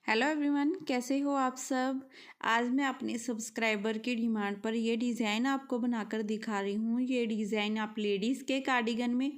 Hello everyone, कैसे हो आप सब। आज मैं अपने सब्सक्राइबर की डिमांड पर ये डिज़ाइन आपको बनाकर दिखा रही हूँ। ये डिज़ाइन आप लेडीज़ के कार्डिगन में,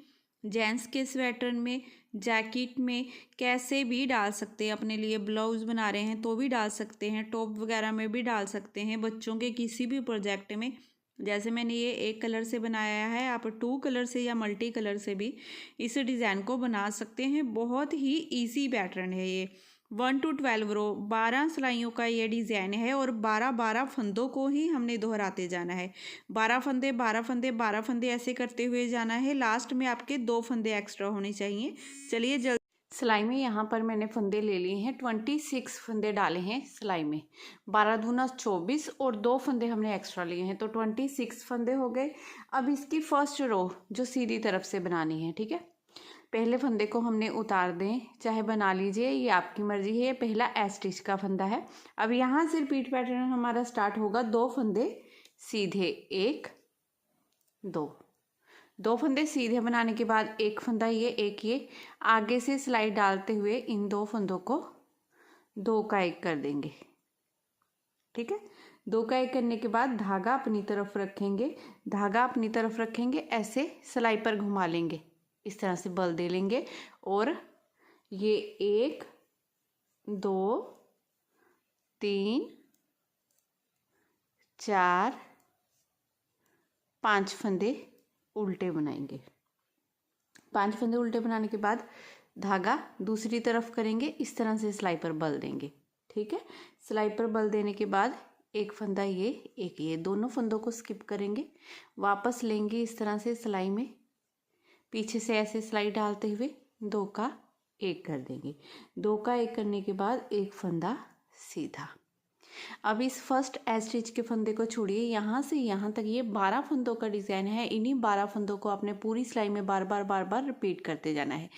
जेंट्स के स्वेटर में, जैकेट में कैसे भी डाल सकते हैं। अपने लिए ब्लाउज़ बना रहे हैं तो भी डाल सकते हैं, टॉप वगैरह में भी डाल सकते हैं, बच्चों के किसी भी प्रोजेक्ट में। जैसे मैंने ये एक कलर से बनाया है, आप 2 कलर से या मल्टी कलर से भी इस डिज़ाइन को बना सकते हैं। बहुत ही ईजी पैटर्न है ये। 1 to 12 रो 12 सिलाइयों का ये डिज़ाइन है और 12 फंदों को ही हमने दोहराते जाना है। 12 फंदे 12 फंदे 12 फंदे ऐसे करते हुए जाना है। लास्ट में आपके 2 फंदे एक्स्ट्रा होने चाहिए। चलिए जल्दी सिलाई में यहाँ पर मैंने फंदे ले लिए हैं। 26 फंदे डाले हैं सिलाई में। 12 दूना 24 और 2 फंदे हमने एक्स्ट्रा लिए हैं तो 26 फंदे हो गए। अब इसकी फर्स्ट रो जो सीधी तरफ से बनानी है, ठीक है। पहले फंदे को हमने उतार दें, चाहे बना लीजिए, ये आपकी मर्जी है। ये पहला एस स्टिच का फंदा है। अब यहाँ से रिपीट पैटर्न हमारा स्टार्ट होगा। 2 फंदे सीधे, 1 2 फंदे सीधे बनाने के बाद एक फंदा ये आगे से सिलाई डालते हुए इन 2 फंदों को 2 का 1 कर देंगे, ठीक है। 2 का 1 करने के बाद धागा अपनी तरफ रखेंगे, ऐसे सिलाई पर घुमा लेंगे, इस तरह से बल दे लेंगे और ये 1 2 3 4 5 फंदे उल्टे बनाएंगे। 5 फंदे उल्टे बनाने के बाद धागा दूसरी तरफ करेंगे, इस तरह से सिलाई पर बल देंगे, ठीक है। सिलाई पर बल देने के बाद एक फंदा ये दोनों फंदों को स्किप करेंगे, वापस लेंगे इस तरह से सिलाई में, पीछे से ऐसे सिलाई डालते हुए 2 का 1 कर देंगे। 2 का 1 करने के बाद एक फंदा सीधा। अब इस फर्स्ट एज स्टिच के फंदे को छोड़िए, यहाँ से यहाँ तक ये 12 फंदों का डिज़ाइन है। इन्हीं 12 फंदों को आपने पूरी सिलाई में बार बार रिपीट करते जाना है।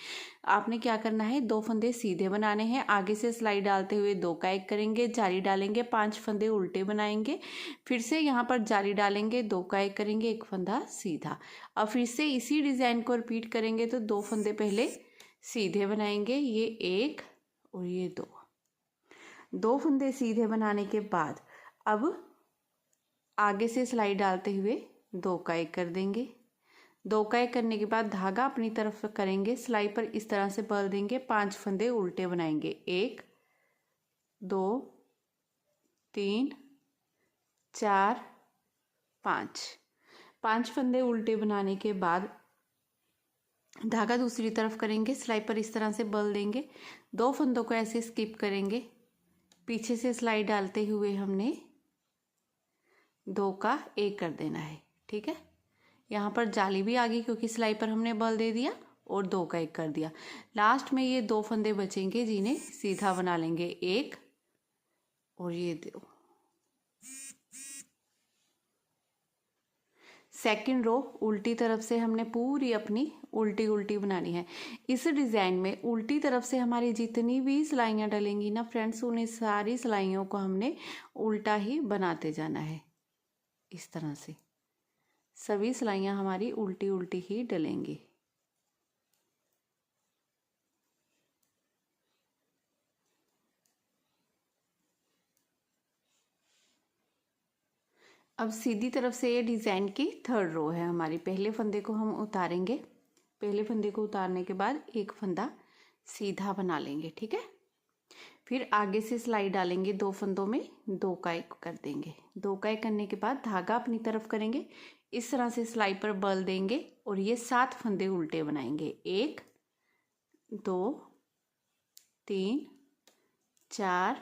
आपने क्या करना है, 2 फंदे सीधे बनाने हैं, आगे से सिलाई डालते हुए 2 का 1 करेंगे, जाली डालेंगे, 5 फंदे उल्टे बनाएंगे, फिर से यहाँ पर जाली डालेंगे, 2 का 1 करेंगे, एक फंदा सीधा। अब फिर से इसी डिज़ाइन को रिपीट करेंगे तो 2 फंदे पहले सीधे बनाएंगे, ये 1 और ये 2 फंदे सीधे बनाने के बाद अब आगे से सिलाई डालते हुए 2 का 1 कर देंगे। 2 का 1 करने के बाद धागा अपनी तरफ करेंगे, सिलाई पर इस तरह से बल देंगे, 5 फंदे उल्टे बनाएंगे, 1 2 3 4 5 फंदे उल्टे बनाने के बाद धागा दूसरी तरफ करेंगे, सिलाई पर इस तरह से बल देंगे, 2 फंदों को ऐसे स्किप करेंगे, पीछे से सिलाई डालते हुए हमने 2 का 1 कर देना है, ठीक है। यहाँ पर जाली भी आ गई क्योंकि सिलाई पर हमने बल दे दिया और 2 का 1 कर दिया। लास्ट में ये 2 फंदे बचेंगे जिन्हें सीधा बना लेंगे, 1 और ये 2। सेकंड रो उल्टी तरफ से हमने पूरी अपनी उल्टी बनानी है। इस डिज़ाइन में उल्टी तरफ से हमारी जितनी भी सिलाइयाँ डलेंगी ना फ्रेंड्स, उन्हें सारी सिलाइयों को हमने उल्टा ही बनाते जाना है। इस तरह से सभी सिलाइयाँ हमारी उल्टी ही डलेंगी। अब सीधी तरफ से ये डिज़ाइन की थर्ड रो है हमारी। पहले फंदे को हम उतारेंगे, पहले फंदे को उतारने के बाद एक फंदा सीधा बना लेंगे, ठीक है। फिर आगे से सिलाई डालेंगे, 2 फंदों में 2 का 1 कर देंगे। 2 का 1 करने के बाद धागा अपनी तरफ करेंगे, इस तरह से सिलाई पर बल देंगे और ये 7 फंदे उल्टे बनाएंगे, 1 2 3 4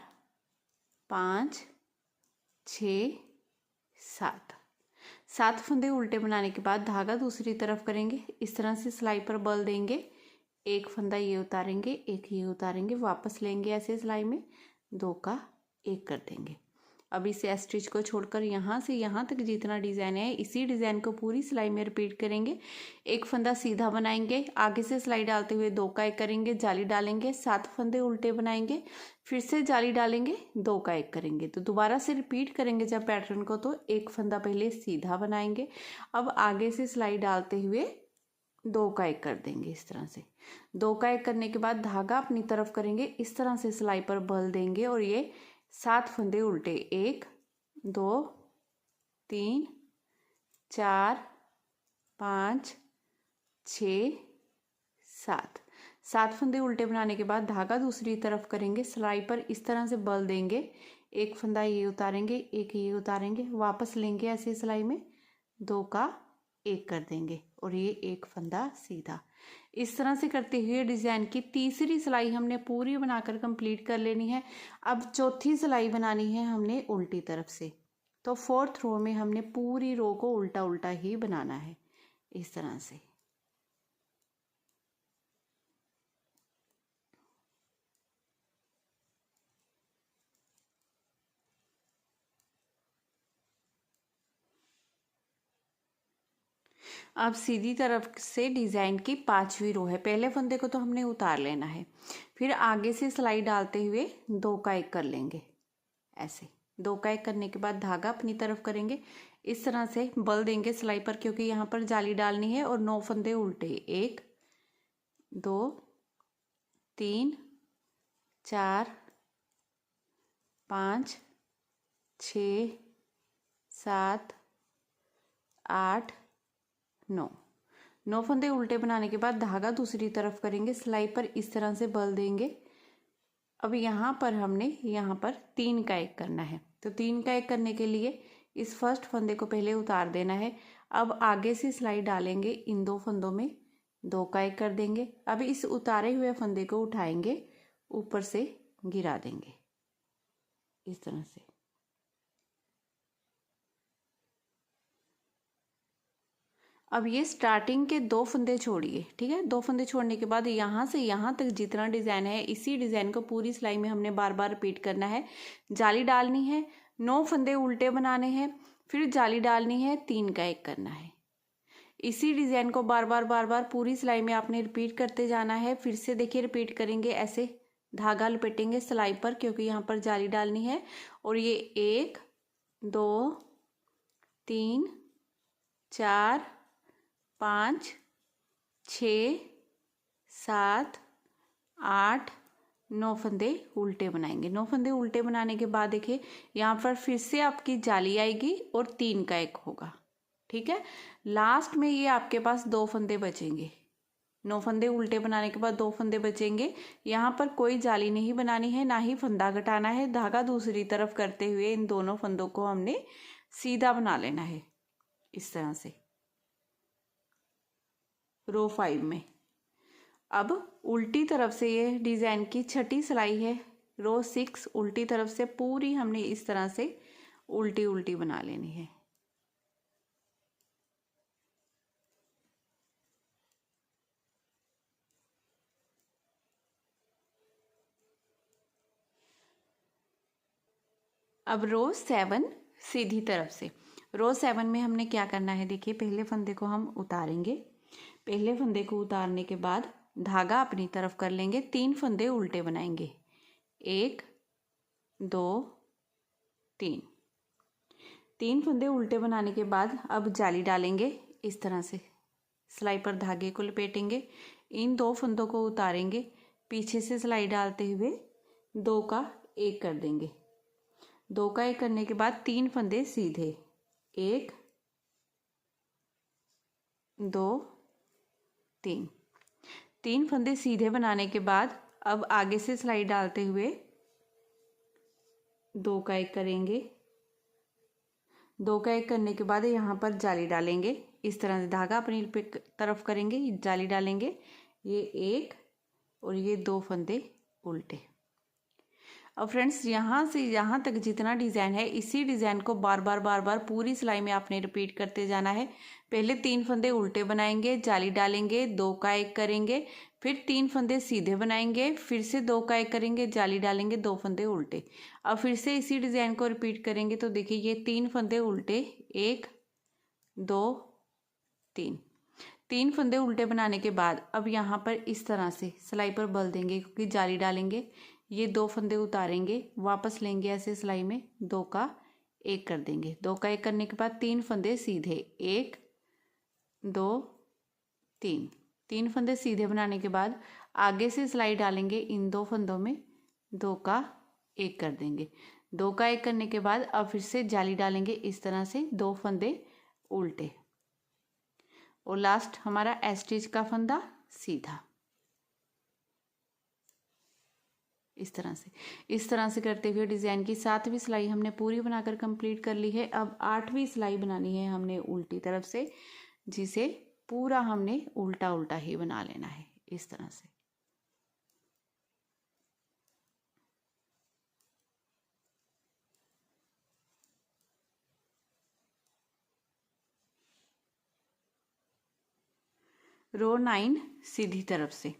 5 6 7 फंदे उल्टे बनाने के बाद धागा दूसरी तरफ करेंगे, इस तरह से सिलाई पर बल देंगे, एक फंदा ये उतारेंगे, एक ये उतारेंगे, वापस लेंगे ऐसे सिलाई में, 2 का 1 कर देंगे। अब इस स्टिच को छोड़कर यहाँ से यहाँ तक जितना डिज़ाइन है इसी डिज़ाइन को पूरी सिलाई में रिपीट करेंगे। एक फंदा सीधा बनाएंगे, आगे से सिलाई डालते हुए 2 का 1 करेंगे, जाली डालेंगे, 7 फंदे उल्टे बनाएंगे, फिर से जाली डालेंगे, 2 का 1 करेंगे। तो दोबारा से रिपीट करेंगे जब पैटर्न को, तो एक फंदा पहले सीधा बनाएंगे, अब आगे से सिलाई डालते हुए दो का एक कर देंगे इस तरह से। दो का एक करने के बाद धागा अपनी तरफ करेंगे, इस तरह से सिलाई पर बल देंगे और ये 7 फंदे उल्टे, 1 2 3 4 5 6 7, 7 फंदे उल्टे बनाने के बाद धागा दूसरी तरफ करेंगे, सिलाई पर इस तरह से बल देंगे, एक फंदा ये उतारेंगे, एक ये उतारेंगे, वापस लेंगे ऐसे सिलाई में, दो का एक कर देंगे और ये एक फंदा सीधा। इस तरह से करते हुए डिज़ाइन की तीसरी सिलाई हमने पूरी बनाकर कंप्लीट कर लेनी है। अब चौथी सिलाई बनानी है हमने उल्टी तरफ से। तो 4th रो में हमने पूरी रो को उल्टा उल्टा ही बनाना है इस तरह से। अब सीधी तरफ से डिज़ाइन की 5वीं रो है। पहले फंदे को तो हमने उतार लेना है, फिर आगे से सिलाई डालते हुए दो का एक कर लेंगे ऐसे। दो का एक करने के बाद धागा अपनी तरफ करेंगे, इस तरह से बल देंगे सिलाई पर, क्योंकि यहाँ पर जाली डालनी है। और 9 फंदे उल्टे, 1 2 3 4 5 6 7 8 9, 9 फंदे उल्टे बनाने के बाद धागा दूसरी तरफ करेंगे, सिलाई पर इस तरह से बल देंगे। अब यहाँ पर हमने यहाँ पर 3 का एक करना है, तो 3 का एक करने के लिए इस फर्स्ट फंदे को पहले उतार देना है। अब आगे से सिलाई डालेंगे, इन 2 फंदों में 2 का एक कर देंगे। अब इस उतारे हुए फंदे को उठाएंगे, ऊपर से गिरा देंगे इस तरह से। अब ये स्टार्टिंग के 2 फंदे छोड़िए, ठीक है। 2 फंदे छोड़ने के बाद यहाँ से यहाँ तक जितना डिज़ाइन है, इसी डिज़ाइन को पूरी सिलाई में हमने बार बार रिपीट करना है। जाली डालनी है, 9 फंदे उल्टे बनाने हैं, फिर जाली डालनी है, 3 का एक करना है। इसी डिज़ाइन को बार बार पूरी सिलाई में आपने रिपीट करते जाना है। फिर से देखिए रिपीट करेंगे, ऐसे धागा लपेटेंगे सिलाई पर, क्योंकि यहाँ पर जाली डालनी है। और ये 1 2 3 4 5 6 7 8 9 फंदे उल्टे बनाएंगे। 9 फंदे उल्टे बनाने के बाद देखिए यहाँ पर फिर से आपकी जाली आएगी और 3 का एक होगा, ठीक है। लास्ट में ये आपके पास 2 फंदे बचेंगे। 9 फंदे उल्टे बनाने के बाद 2 फंदे बचेंगे। यहाँ पर कोई जाली नहीं बनानी है, ना ही फंदा घटाना है। धागा दूसरी तरफ करते हुए इन दोनों फंदों को हमने सीधा बना लेना है इस तरह से रो 5 में। अब उल्टी तरफ से ये डिज़ाइन की छठी सिलाई है, रो 6 उल्टी तरफ से पूरी हमने इस तरह से उल्टी उल्टी बना लेनी है। अब रो 7 सीधी तरफ से। रो 7 में हमने क्या करना है, देखिए पहले फंदे को हम उतारेंगे। पहले फंदे को उतारने के बाद धागा अपनी तरफ कर लेंगे, 3 फंदे उल्टे बनाएंगे, 1 2 3। 3 फंदे उल्टे बनाने के बाद अब जाली डालेंगे, इस तरह से सिलाई पर धागे को लपेटेंगे, इन 2 फंदों को उतारेंगे, पीछे से सिलाई डालते हुए 2 का एक कर देंगे। 2 का एक करने के बाद 3 फंदे सीधे, 1 2 3। 3 फंदे सीधे बनाने के बाद अब आगे से सिलाई डालते हुए 2 का एक करेंगे। 2 का एक करने के बाद यहाँ पर जाली डालेंगे, इस तरह से धागा अपनी तरफ करेंगे, जाली डालेंगे, ये 1 और ये 2 फंदे उल्टे। अब फ्रेंड्स यहाँ से यहाँ तक जितना डिज़ाइन है, इसी डिज़ाइन को बार बार पूरी सिलाई में आपने रिपीट करते जाना है। पहले 3 फंदे उल्टे बनाएंगे, जाली डालेंगे, 2 का एक करेंगे, फिर 3 फंदे सीधे बनाएंगे, फिर से 2 का एक करेंगे, जाली डालेंगे, 2 फंदे उल्टे। अब फिर से इसी डिज़ाइन को रिपीट करेंगे, तो देखिए ये 3 फंदे उल्टे, 1 2 3। 3 फंदे उल्टे बनाने के बाद अब यहाँ पर इस तरह से सिलाई पर बल देंगे, क्योंकि जाली डालेंगे, ये 2 फंदे उतारेंगे, वापस लेंगे ऐसे सिलाई में, 2 का एक कर देंगे। 2 का एक करने के बाद 3 फंदे सीधे, 1 2 3। 3 फंदे सीधे बनाने के बाद आगे से सिलाई डालेंगे, इन 2 फंदों में 2 का 1 कर देंगे। 2 का 1 करने के बाद अब फिर से जाली डालेंगे इस तरह से, 2 फंदे उल्टे और लास्ट हमारा एस स्टिच का फंदा सीधा। इस तरह से करते हुए डिज़ाइन की 7वीं सिलाई हमने पूरी बनाकर कंप्लीट कर ली है। अब 8वीं सिलाई बनानी है हमने उल्टी तरफ से, जिसे पूरा हमने उल्टा उल्टा ही बना लेना है इस तरह से। रो 9 सीधी तरफ से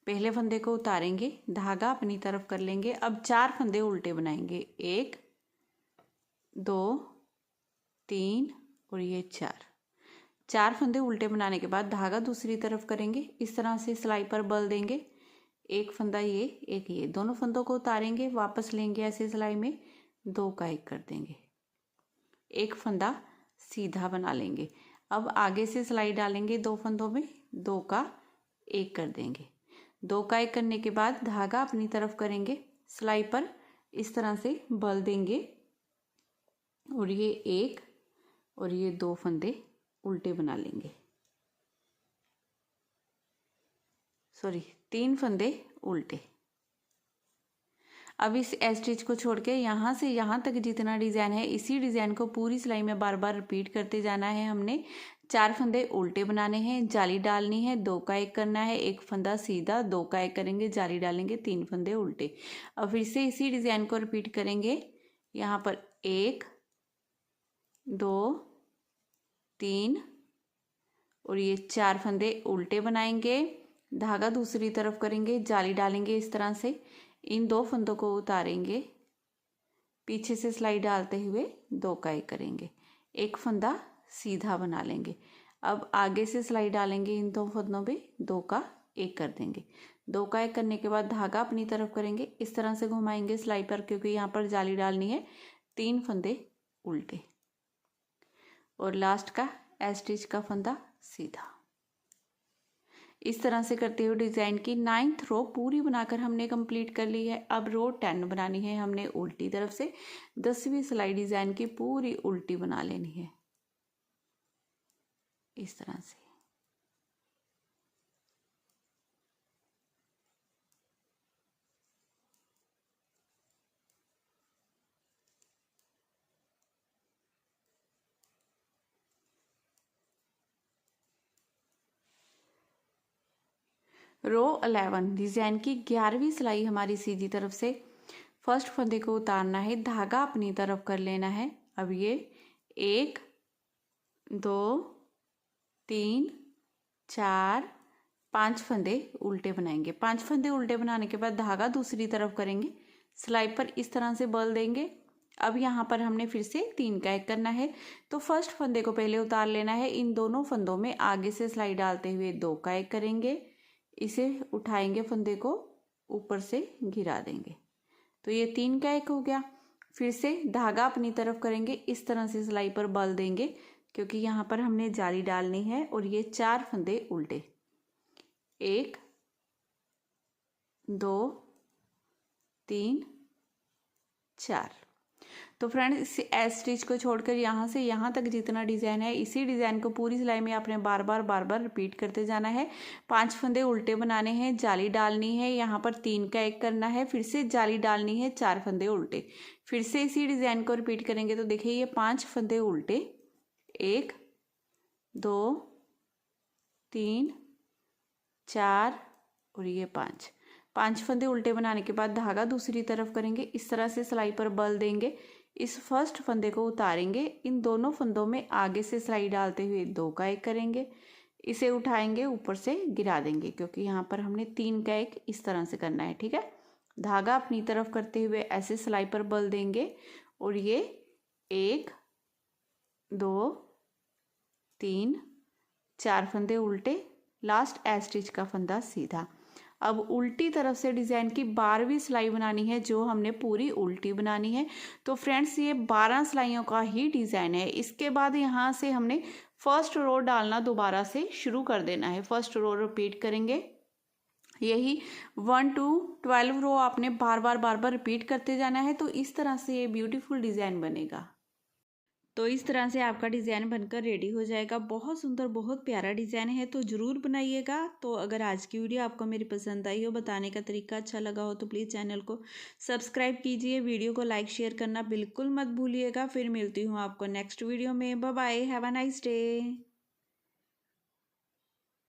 पहले फंदे को उतारेंगे, धागा अपनी तरफ कर लेंगे। अब 4 फंदे उल्टे बनाएंगे, 1 2 3 और ये 4 फंदे उल्टे बनाने के बाद धागा दूसरी तरफ करेंगे, इस तरह से सिलाई पर बल देंगे। एक फंदा ये, एक ये, दोनों फंदों को उतारेंगे, वापस लेंगे ऐसे सिलाई में, 2 का 1 कर देंगे, एक फंदा सीधा बना लेंगे। अब आगे से सिलाई डालेंगे 2 फंदों में, 2 का 1 कर देंगे। 2 का 1 करने के बाद धागा अपनी तरफ करेंगे, सिलाई पर इस तरह से बल देंगे और ये 1 और ये 2 फंदे उल्टे बना लेंगे, 3 फंदे उल्टे। अब इस एस स्टिच को छोड़ के यहाँ से यहाँ तक जितना डिज़ाइन है, इसी डिज़ाइन को पूरी सिलाई में बार बार रिपीट करते जाना है। हमने 4 फंदे उल्टे बनाने हैं, जाली डालनी है, 2 का 1 करना है, एक फंदा सीधा, 2 का 1 करेंगे, जाली डालेंगे, 3 फंदे उल्टे। अब फिर से इसी डिज़ाइन को रिपीट करेंगे। यहाँ पर 1 2 3 और ये 4 फंदे उल्टे बनाएंगे, धागा दूसरी तरफ करेंगे, जाली डालेंगे इस तरह से, इन 2 फंदों को उतारेंगे, पीछे से सिलाई डालते हुए 2 का 1 करेंगे, एक फंदा सीधा बना लेंगे। अब आगे से सिलाई डालेंगे, इन 2 फंदों पे 2 का 1 कर देंगे। 2 का 1 करने के बाद धागा अपनी तरफ करेंगे, इस तरह से घुमाएंगे सिलाई पर, क्योंकि यहाँ पर जाली डालनी है, 3 फंदे उल्टे और लास्ट का एस स्टिच का फंदा सीधा। इस तरह से करते हुए डिज़ाइन की 9th रो पूरी बनाकर हमने कंप्लीट कर ली है। अब रो 10 बनानी है हमने उल्टी तरफ से, 10वीं सिलाई डिज़ाइन की पूरी उल्टी बना लेनी है इस तरह से। रो 11 डिज़ाइन की 11वीं सिलाई हमारी सीधी तरफ से, फर्स्ट फंदे को उतारना है, धागा अपनी तरफ कर लेना है। अब ये 1 2 3 4 5 फंदे उल्टे बनाएंगे। 5 फंदे उल्टे बनाने के बाद धागा दूसरी तरफ करेंगे, सिलाई पर इस तरह से बल देंगे। अब यहाँ पर हमने फिर से 3 का 1 करना है, तो फर्स्ट फंदे को पहले उतार लेना है, इन दोनों फंदों में आगे से सिलाई डालते हुए 2 का 1 करेंगे, इसे उठाएंगे, फंदे को ऊपर से गिरा देंगे, तो ये 3 का 1 हो गया। फिर से धागा अपनी तरफ करेंगे, इस तरह से सिलाई पर बल देंगे, क्योंकि यहाँ पर हमने जाली डालनी है, और ये 4 फंदे उल्टे, 1 2 3 4। तो फ्रेंड्स इस एस स्टिच को छोड़कर यहाँ से यहाँ तक जितना डिज़ाइन है, इसी डिज़ाइन को पूरी सिलाई में आपने बार बार रिपीट करते जाना है। 5 फंदे उल्टे बनाने हैं, जाली डालनी है, यहाँ पर 3 का 1 करना है, फिर से जाली डालनी है, 4 फंदे उल्टे, फिर से इसी डिज़ाइन को रिपीट करेंगे। तो देखिए ये 5 फंदे उल्टे, 1 2 3 4 और ये 5 फंदे उल्टे बनाने के बाद धागा दूसरी तरफ करेंगे, इस तरह से सिलाई पर बल देंगे, इस फर्स्ट फंदे को उतारेंगे, इन दोनों फंदों में आगे से सिलाई डालते हुए 2 का 1 करेंगे, इसे उठाएंगे, ऊपर से गिरा देंगे, क्योंकि यहाँ पर हमने 3 का 1 इस तरह से करना है। ठीक है, धागा अपनी तरफ करते हुए ऐसे सिलाई पर बल देंगे, और ये 1 2 3 4 फंदे उल्टे, लास्ट एस स्टिच का फंदा सीधा। अब उल्टी तरफ से डिज़ाइन की 12वीं सिलाई बनानी है, जो हमने पूरी उल्टी बनानी है। तो फ्रेंड्स ये 12 सिलाइयों का ही डिज़ाइन है। इसके बाद यहाँ से हमने फर्स्ट रो डालना दोबारा से शुरू कर देना है। फर्स्ट रो रिपीट करेंगे, यही 1 to 12 रो आपने बार बार रिपीट करते जाना है। तो इस तरह से ये ब्यूटीफुल डिज़ाइन बनेगा। तो इस तरह से आपका डिज़ाइन बनकर रेडी हो जाएगा। बहुत सुंदर, बहुत प्यारा डिज़ाइन है, तो ज़रूर बनाइएगा। तो अगर आज की वीडियो आपको मेरी पसंद आई हो, बताने का तरीका अच्छा लगा हो, तो प्लीज़ चैनल को सब्सक्राइब कीजिए, वीडियो को लाइक शेयर करना बिल्कुल मत भूलिएगा। फिर मिलती हूँ आपको नेक्स्ट वीडियो में। Bye bye, have a nice day.